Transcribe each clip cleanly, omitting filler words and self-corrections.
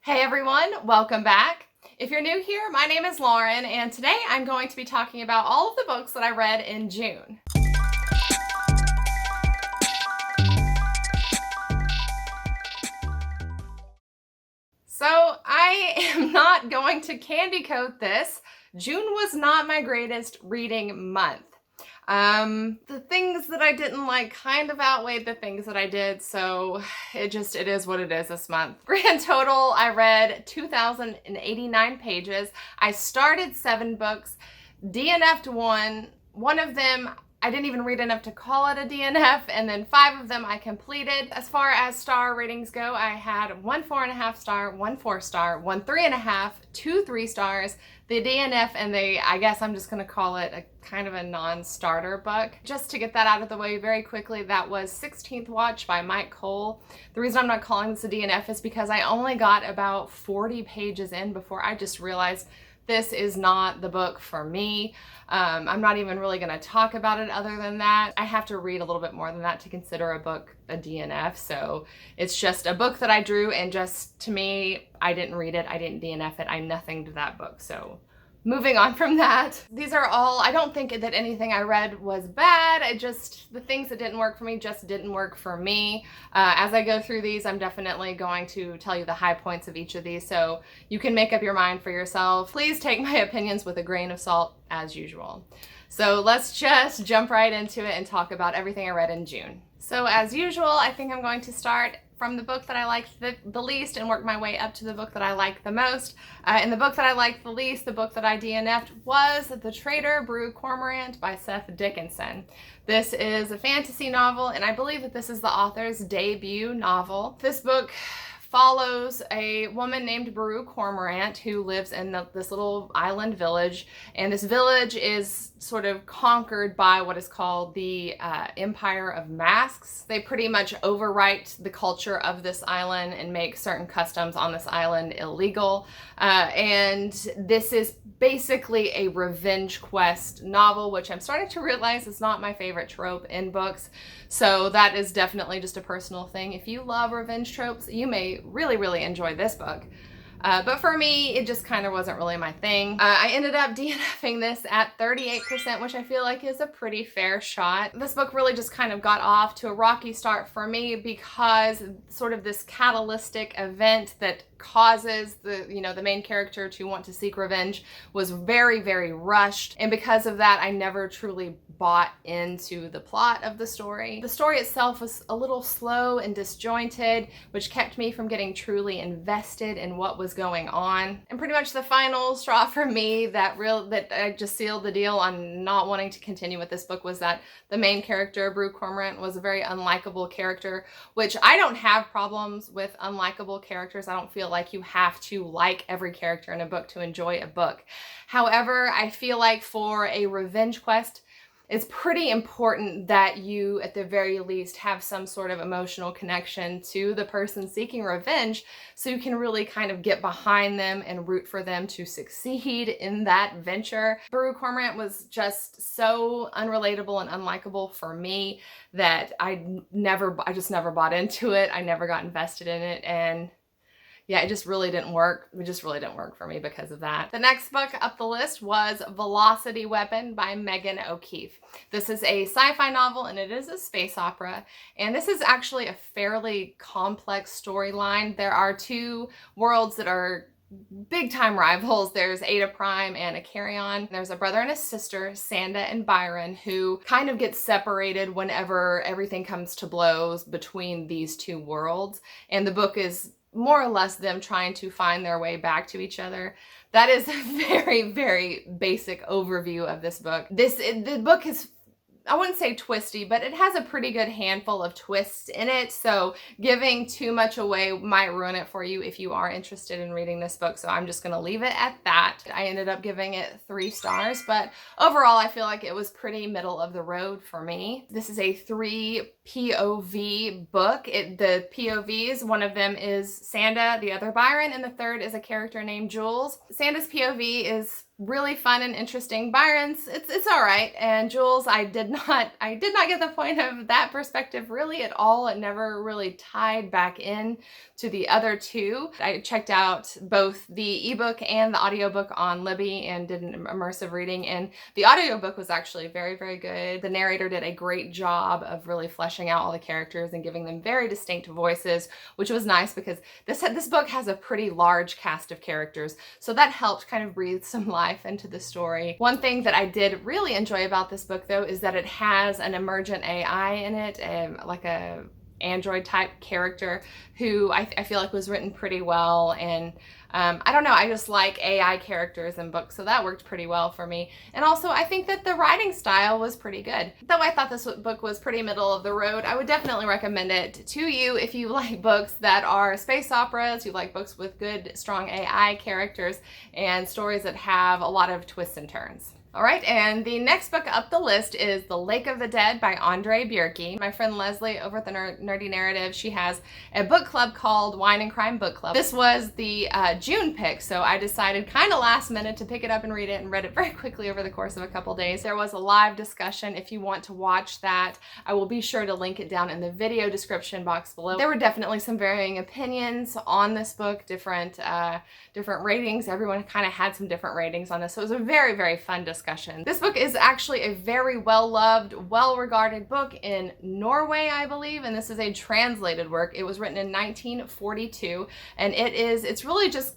Hey everyone, welcome back. If you're new here, my name is Lauren, and today I'm going to be talking about all of the books that I read in June. So I am not going to candy coat this. June was not my greatest reading month. The things that I didn't like kind of outweighed the things that I did, so it is what it is this month. Grand total, I read 2,089 pages. I started 7 books, DNF'd one of them I didn't even read enough to call it a DNF, and then 5 of them I completed. As far as star ratings go, I had 1 4.5 star, 1 4 star, 1 3.5, 2 3 stars, the DNF, and I guess I'm just gonna call it a kind of a non-starter book. Just to get that out of the way very quickly, that was 16th Watch by Mike Cole. The reason I'm not calling this a DNF is because I only got about 40 pages in before I just realized this is not the book for me. I'm not even really going to talk about it other than that. I have to read a little bit more than that to consider a book a DNF. So it's just a book that I drew, and just to me, I didn't read it. I didn't DNF it. I nothinged that book. So moving on from that, these are all, I don't think that anything I read was bad. The things that didn't work for me just didn't work for me. As I go through these, I'm definitely going to tell you the high points of each of these, so you can make up your mind for yourself. Please take my opinions with a grain of salt, as usual. So let's just jump right into it and talk about everything I read in June. So as usual, I think I'm going to start from the book that I liked the least and work my way up to the book that I liked the most. And the book that I liked the least, the book that I DNF'd, was The Traitor, Cormorant by Seth Dickinson. This is a fantasy novel, and I believe that this is the author's debut novel. This book follows a woman named Cormorant who lives in this little island village, and this village is sort of conquered by what is called the Empire of Masks. They pretty much overwrite the culture of this island and make certain customs on this island illegal. And this is basically a revenge quest novel, which I'm starting to realize is not my favorite trope in books. So that is definitely just a personal thing. If you love revenge tropes, you may really enjoy this book. But for me, it just kind of wasn't really my thing. I ended up DNFing this at 38%, which I feel like is a pretty fair shot. This book really just kind of got off to a rocky start for me because sort of this catalytic event that causes the main character to want to seek revenge was very rushed, and because of that I never truly bought into the plot of the story. The story itself was a little slow and disjointed, which kept me from getting truly invested in what was going on. And pretty much the final straw for me that I just sealed the deal on not wanting to continue with this book was that the main character, Cormorant, was a very unlikable character, which I don't have problems with unlikable characters. I don't feel like you have to like every character in a book to enjoy a book. However, I feel like for a revenge quest, it's pretty important that you, at the very least, have some sort of emotional connection to the person seeking revenge, so you can really kind of get behind them and root for them to succeed in that venture. Cormorant was just so unrelatable and unlikable for me that I just never bought into it. I never got invested in it, and yeah, it just really didn't work. It just really didn't work for me because of that. The next book up the list was Velocity Weapon by Megan O'Keefe. This is a sci-fi novel, and it is a space opera. And this is actually a fairly complex storyline. There are 2 worlds that are big time rivals. There's Ada Prime and Acarion. There's a brother and a sister, Sanda and Byron, who kind of get separated whenever everything comes to blows between these 2 worlds. And the book is more or less them trying to find their way back to each other. That is a very basic overview of this book. The book is, I wouldn't say twisty, but it has a pretty good handful of twists in it, so giving too much away might ruin it for you if you are interested in reading this book, so I'm just going to leave it at that. I ended up giving it 3 stars, but overall I feel like it was pretty middle of the road for me. This is a 3 POV book. The POVs, one of them is Sanda, the other Byron, and the third is a character named Jules. Sanda's POV is really fun and interesting. Byron's, it's all right. And Jules, I did not get the point of that perspective really at all. It never really tied back in to the other two. I checked out both the ebook and the audiobook on Libby and did an immersive reading, and the audiobook was actually very, very good. The narrator did a great job of really fleshing out all the characters and giving them very distinct voices, which was nice because this book has a pretty large cast of characters, so that helped kind of breathe some life into the story. One thing that I did really enjoy about this book though is that it has an emergent AI in it, like a android type character who I feel like was written pretty well, and I don't know, I just like AI characters in books, so that worked pretty well for me. And also I think that the writing style was pretty good. Though I thought this book was pretty middle of the road, I would definitely recommend it to you if you like books that are space operas, you like books with good, strong AI characters, and stories that have a lot of twists and turns. All right, and the next book up the list is The Lake of the Dead by Andre Bierke. My friend Leslie over at the Nerdy Narrative, she has a book club called Wine and Crime Book Club. This was the June pick, so I decided kind of last minute to pick it up and read it, and read it very quickly over the course of a couple days. There was a live discussion. If you want to watch that, I will be sure to link it down in the video description box below. There were definitely some varying opinions on this book, different ratings. Everyone kind of had some different ratings on this, so it was a very, very fun discussion. This book is actually a very well-loved, well-regarded book in Norway, I believe, and this is a translated work. It was written in 1942, and it's really just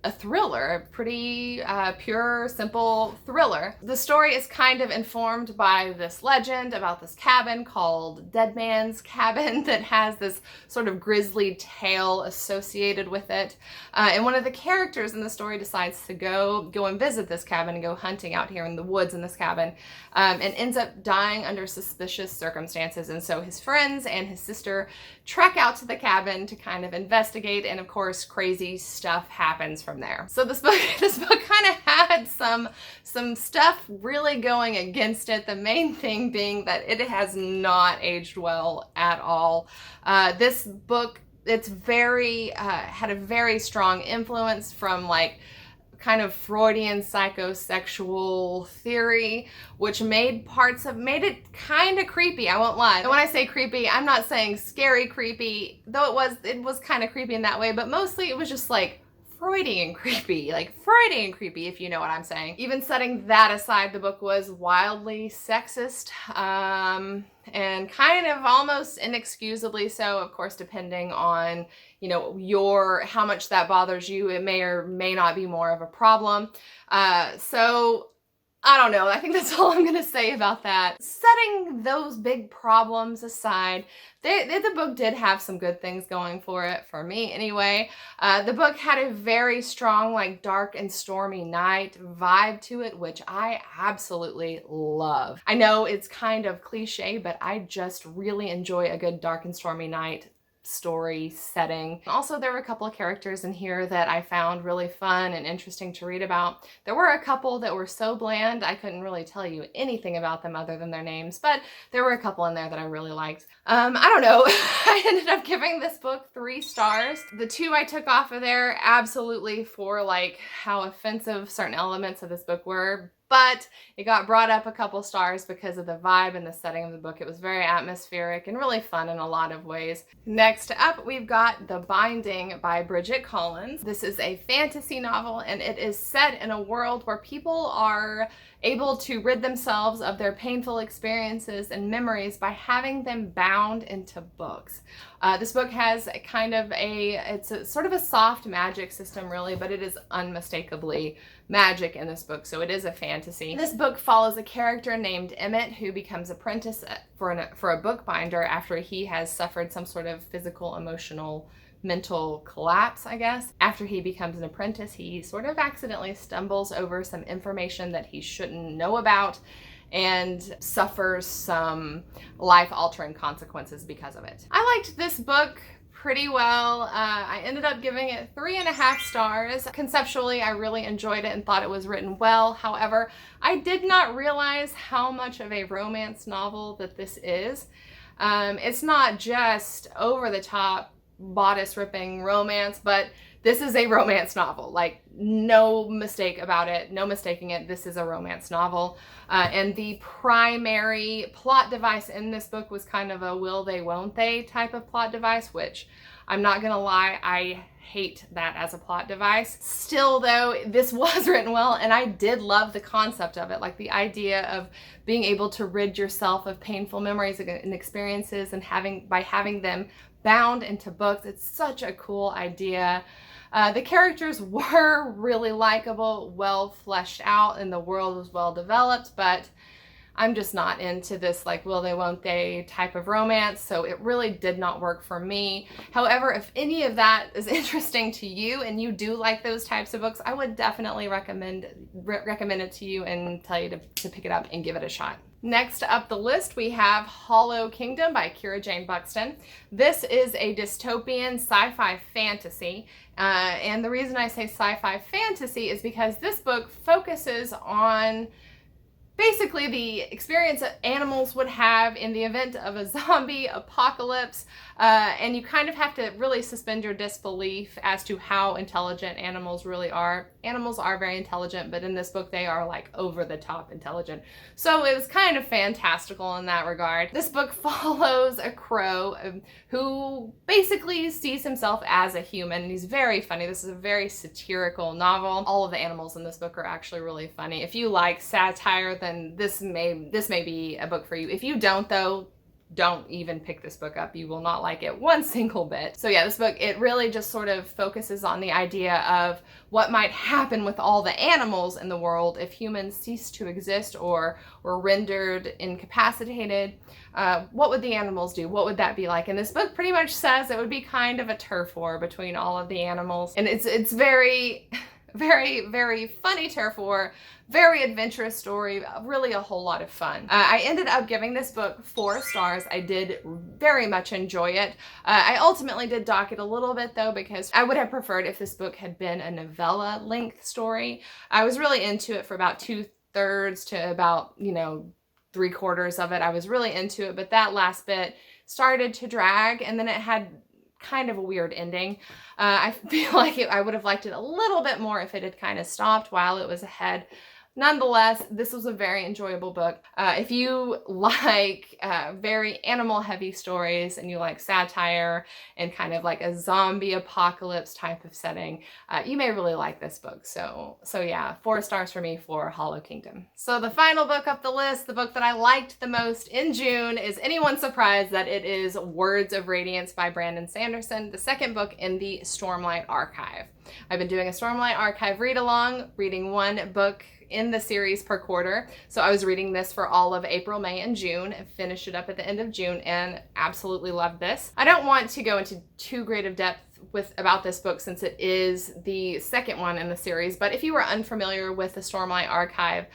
a thriller, a pretty pure, simple thriller. The story is kind of informed by this legend about this cabin called Dead Man's Cabin that has this sort of grisly tale associated with it. And one of the characters in the story decides to go and visit this cabin and go hunting out here in the woods in this cabin, and ends up dying under suspicious circumstances. And so his friends and his sister trek out to the cabin to kind of investigate, and of course crazy stuff happens from there. So this book kind of had some stuff really going against it. The main thing being that it has not aged well at all. This book, it's very had a very strong influence from like kind of Freudian psychosexual theory, which made it kind of creepy, I won't lie. And when I say creepy, I'm not saying scary creepy, though it was kind of creepy in that way, but mostly it was just like Freudian creepy, if you know what I'm saying. Even setting that aside, the book was wildly sexist, and kind of almost inexcusably so, of course, depending on, you know, how much that bothers you. It may or may not be more of a problem. So I don't know. I think that's all I'm going to say about that. Setting those big problems aside, the book did have some good things going for it, for me anyway. The book had a very strong, like, dark and stormy night vibe to it, which I absolutely love. I know it's kind of cliche, but I just really enjoy a good dark and stormy night story setting. Also, there were a couple of characters in here that I found really fun and interesting to read about. There were a couple that were so bland I couldn't really tell you anything about them other than their names, but there were a couple in there that I really liked. I don't know. I ended up giving this book 3 stars. The 2 I took off of there absolutely for like how offensive certain elements of this book were, but it got brought up a couple stars because of the vibe and the setting of the book. It was very atmospheric and really fun in a lot of ways. Next up, we've got The Binding by Bridget Collins. This is a fantasy novel, and it is set in a world where people are able to rid themselves of their painful experiences and memories by having them bound into books. This book has a kind of it's a sort of a soft magic system really, but it is unmistakably magic in this book, so it is a fantasy. This book follows a character named Emmett who becomes apprentice for a bookbinder after he has suffered some sort of physical, emotional, mental collapse, I guess. After he becomes an apprentice, he sort of accidentally stumbles over some information that he shouldn't know about and suffers some life-altering consequences because of it. I liked this book pretty well. I ended up giving it 3.5 stars. Conceptually, I really enjoyed it and thought it was written well. However, I did not realize how much of a romance novel that this is. It's not just over-the-top bodice-ripping romance, but This is a romance novel, like no mistake about it, no mistaking it. This is a romance novel. And the primary plot device in this book was kind of a will they, won't they type of plot device, which I'm not gonna lie, I hate that as a plot device. Still though, this was written well, and I did love the concept of it, like the idea of being able to rid yourself of painful memories and experiences and by having them bound into books. It's such a cool idea. The characters were really likable, well fleshed out, and the world was well developed, but I'm just not into this like will they, won't they type of romance, so it really did not work for me. However, if any of that is interesting to you and you do like those types of books, I would definitely recommend it to you and tell you to pick it up and give it a shot. Next up the list, we have Hollow Kingdom by Kira Jane Buxton. This is a dystopian sci-fi fantasy. And the reason I say sci-fi fantasy is because this book focuses on basically the experience that animals would have in the event of a zombie apocalypse, and you kind of have to really suspend your disbelief as to how intelligent animals really are. Animals are very intelligent, but in this book they are like over the top intelligent. So it was kind of fantastical in that regard. This book follows a crow who basically sees himself as a human, and he's very funny. This is a very satirical novel. All of the animals in this book are actually really funny. If you like satire, then this may be a book for you. If you don't though, don't even pick this book up. You will not like it one single bit. So yeah, this book, it really just sort of focuses on the idea of what might happen with all the animals in the world if humans cease to exist or were rendered incapacitated. What would the animals do? What would that be like? And this book pretty much says it would be kind of a turf war between all of the animals. And it's very, very funny turf war, very adventurous story, really a whole lot of fun. I ended up giving this book 4 stars. I did very much enjoy it. I ultimately did dock it a little bit though, because I would have preferred if this book had been a novella length story. I was really into it for about 2/3 to about, 3/4 of it. I was really into it, but that last bit started to drag, and then it had kind of a weird ending. I feel like I would have liked it a little bit more if it had kind of stopped while it was ahead. Nonetheless, this was a very enjoyable book. If you like very animal heavy stories and you like satire and kind of like a zombie apocalypse type of setting, you may really like this book. So yeah, 4 stars for me for Hollow Kingdom. So the final book up the list, the book that I liked the most in June, is anyone surprised that it is Words of Radiance by Brandon Sanderson, the second book in the Stormlight Archive. I've been doing a Stormlight Archive read along, reading one book in the series per quarter. So I was reading this for all of April, May, and June, and finished it up at the end of June, and absolutely loved this. I don't want to go into too great of depth about this book since it is the second one in the series, but if you are unfamiliar with the Stormlight Archive,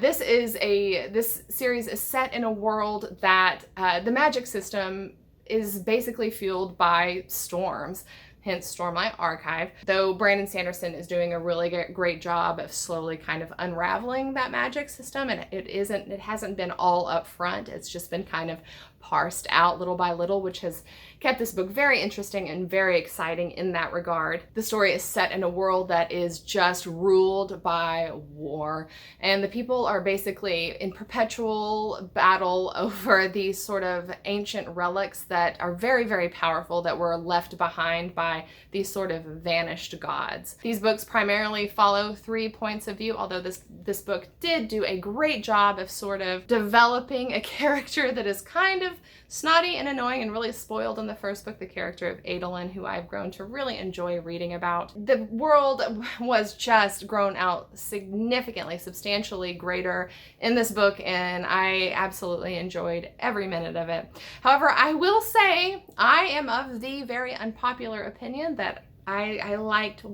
this series is set in a world that the magic system is basically fueled by storms. Hence Stormlight Archive, though Brandon Sanderson is doing a really great job of slowly kind of unraveling that magic system, and it hasn't been all up front. It's just been kind of parsed out little by little, which has kept this book very interesting and very exciting in that regard. The story is set in a world that is just ruled by war, and the people are basically in perpetual battle over these sort of ancient relics that are very, very powerful, that were left behind by these sort of vanished gods. These books primarily follow 3 points of view, although this book did do a great job of sort of developing a character that is kind of snotty and annoying and really spoiled in the first book, the character of Adolin, who I've grown to really enjoy reading about. The world was just grown out significantly, substantially greater in this book, and I absolutely enjoyed every minute of it. However, I will say I am of the very unpopular opinion that I liked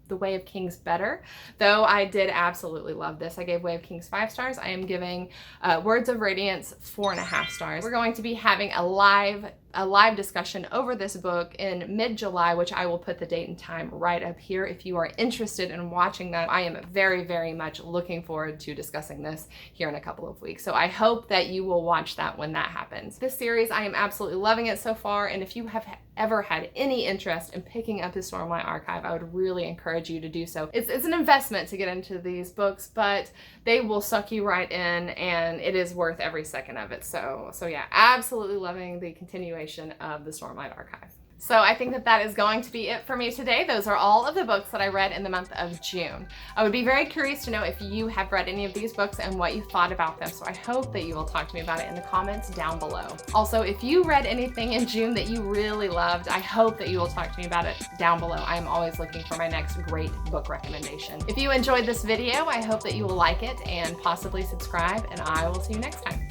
The Way of Kings better, though I did absolutely love this. I gave Way of Kings 5 stars. I am giving Words of Radiance 4.5 stars. We're going to be having a live a live discussion over this book in mid-July, which I will put the date and time right up here if you are interested in watching that. I am very, very much looking forward to discussing this here in a couple of weeks. So I hope that you will watch that when that happens. This series, I am absolutely loving it so far, and if you have ever had any interest in picking up the Stormlight Archive, I would really encourage you to do so. It's an investment to get into these books, but they will suck you right in, and it is worth every second of it. So yeah, absolutely loving the continuation of the Stormlight Archive. So I think that that is going to be it for me today. Those are all of the books that I read in the month of June. I would be very curious to know if you have read any of these books and what you thought about them. So I hope that you will talk to me about it in the comments down below. Also, if you read anything in June that you really loved, I hope that you will talk to me about it down below. I am always looking for my next great book recommendation. If you enjoyed this video, I hope that you will like it and possibly subscribe, and I will see you next time.